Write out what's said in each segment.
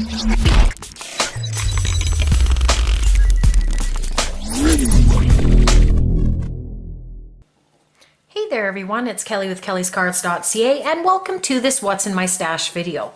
Hey there everyone, it's Kelly with Kellyscards.ca and welcome to this What's in My Stash video.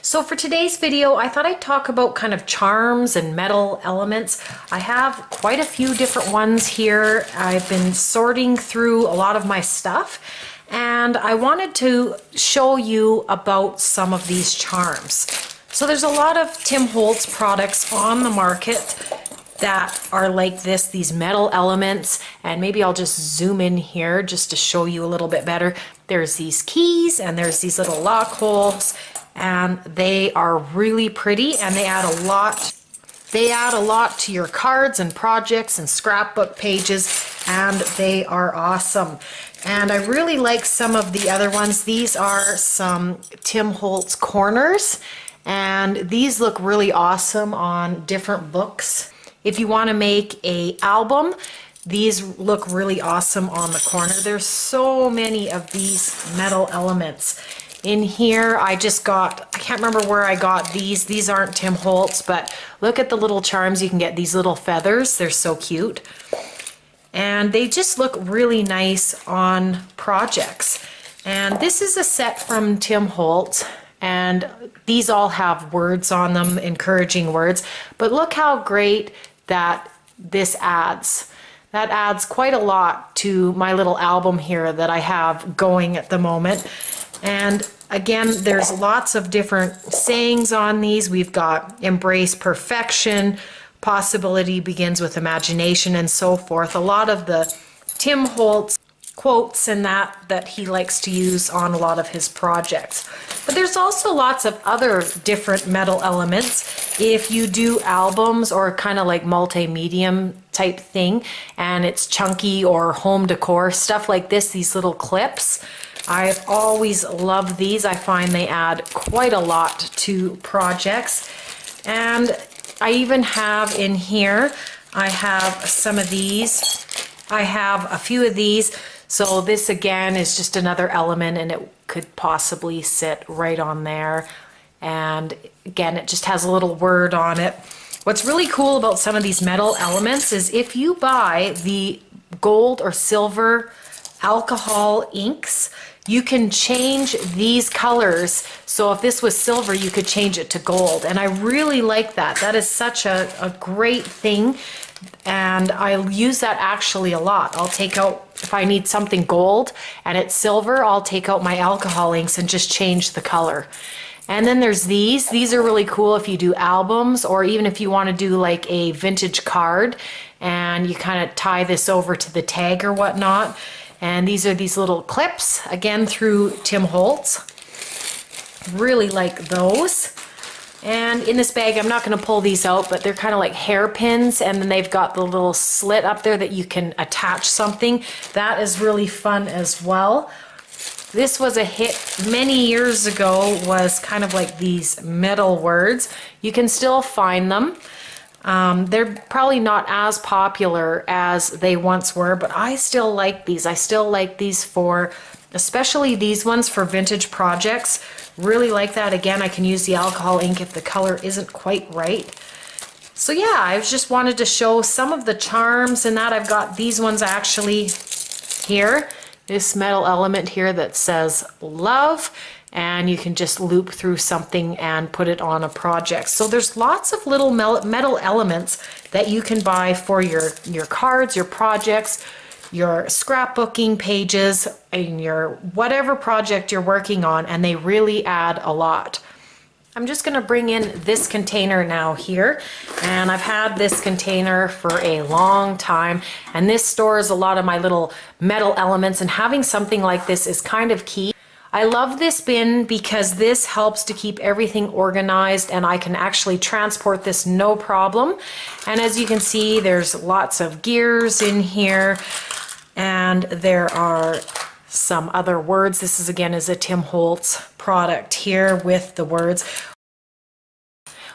So for today's video, I thought I'd talk about kind of charms and metal elements. I have quite a few different ones here. I've been sorting through a lot of my stuff and I wanted to show you about some of these charms. So there's a lot of Tim Holtz products on the market that are like this, these metal elements, and maybe I'll just zoom in here just to show you a little bit better. There's these keys and there's these little lock holes, and they are really pretty and they add a lot. They add a lot to your cards and projects and scrapbook pages, and they are awesome. And I really like some of the other ones. These are some Tim Holtz corners, and these look really awesome on different books. If you want to make an album, these look really awesome on the corner. There's so many of these metal elements. In here, I can't remember where I got these. These aren't Tim Holtz, but look at the little charms. You can get these little feathers. They're so cute. And they just look really nice on projects. And this is a set from Tim Holtz. And these all have words on them, encouraging words. But look how great that this adds. That adds quite a lot to my little album here that I have going at the moment. And again, there's lots of different sayings on these. We've got embrace perfection, possibility begins with imagination, and so forth. A lot of the Tim Holtz quotes and that he likes to use on a lot of his projects. But there's also lots of other different metal elements. If you do albums or kind of like multi-medium type thing and it's chunky or home decor, stuff like this, these little clips, I've always loved these. I find they add quite a lot to projects. And I even have in here, I have some of these. I have a few of these. So this again is just another element, and it could possibly sit right on there. And again, it just has a little word on it. What's really cool about some of these metal elements is if you buy the gold or silver alcohol inks, you can change these colors. So if this was silver, you could change it to gold. And I really like that. That is such a great thing. And I use that actually a lot. I'll take out, if I need something gold and it's silver, I'll take out my alcohol inks and just change the color. And then there's these. These are really cool if you do albums, or even if you want to do like a vintage card and you kind of tie this over to the tag or whatnot. And these are these little clips, again through Tim Holtz. Really like those. And in this bag, I'm not going to pull these out, but they're kind of like hairpins, and then they've got the little slit up there that you can attach something. That is really fun as well. This was a hit many years ago, was kind of like these metal words. You can still find them. They're probably not as popular as they once were, but I still like these. I still like these for, especially these ones for vintage projects. Really like that. Again, I can use the alcohol ink if the color isn't quite right. So yeah, I just wanted to show some of the charms and that. I've got these ones actually here. This metal element here that says love, and you can just loop through something and put it on a project. So there's lots of little metal elements that you can buy for your cards, your projects, your scrapbooking pages, and your whatever project you're working on, and they really add a lot. I'm just going to bring in this container now here, and I've had this container for a long time, and this stores a lot of my little metal elements, and having something like this is kind of key. I love this bin because this helps to keep everything organized, and I can actually transport this no problem. And as you can see, there's lots of gears in here, and there are some other words. This is again is a Tim Holtz product here with the words.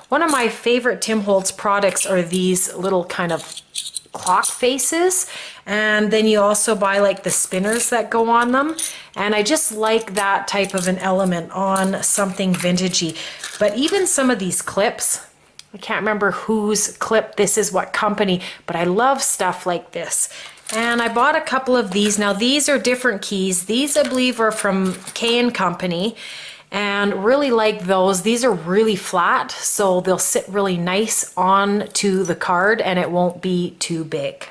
One of my favorite Tim Holtz products are these little kind of clock faces, and then you also buy like the spinners that go on them, and I just like that type of an element on something vintagey. But even some of these clips, I can't remember whose clip this is, what company, but I love stuff like this. And I bought a couple of these. Now these are different keys. These I believe are from K & Company, and really like those. These are really flat, so they'll sit really nice onto the card and it won't be too big.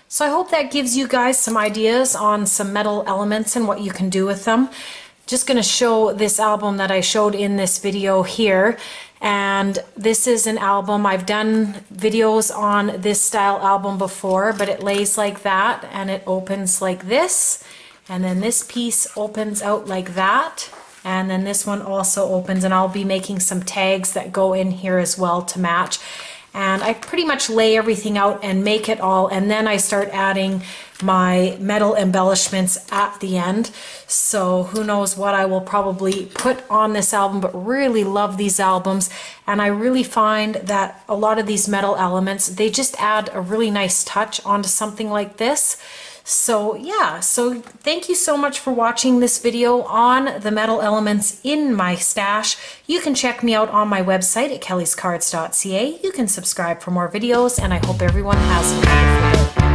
So I hope that gives you guys some ideas on some metal elements and what you can do with them. Just going to show this album that I showed in this video here. And this is an album, I've done videos on this style album before, but it lays like that and it opens like this. And then this piece opens out like that. And then this one also opens, and I'll be making some tags that go in here as well to match. And I pretty much lay everything out and make it all, and then I start adding my metal embellishments at the end. So who knows what I will probably put on this album, but really love these albums. And I really find that a lot of these metal elements, they just add a really nice touch onto something like this. So yeah, so thank you so much for watching this video on the metal elements in my stash. You can check me out on my website at Kellyscards.ca. You can subscribe for more videos, and I hope everyone has a wonderful day.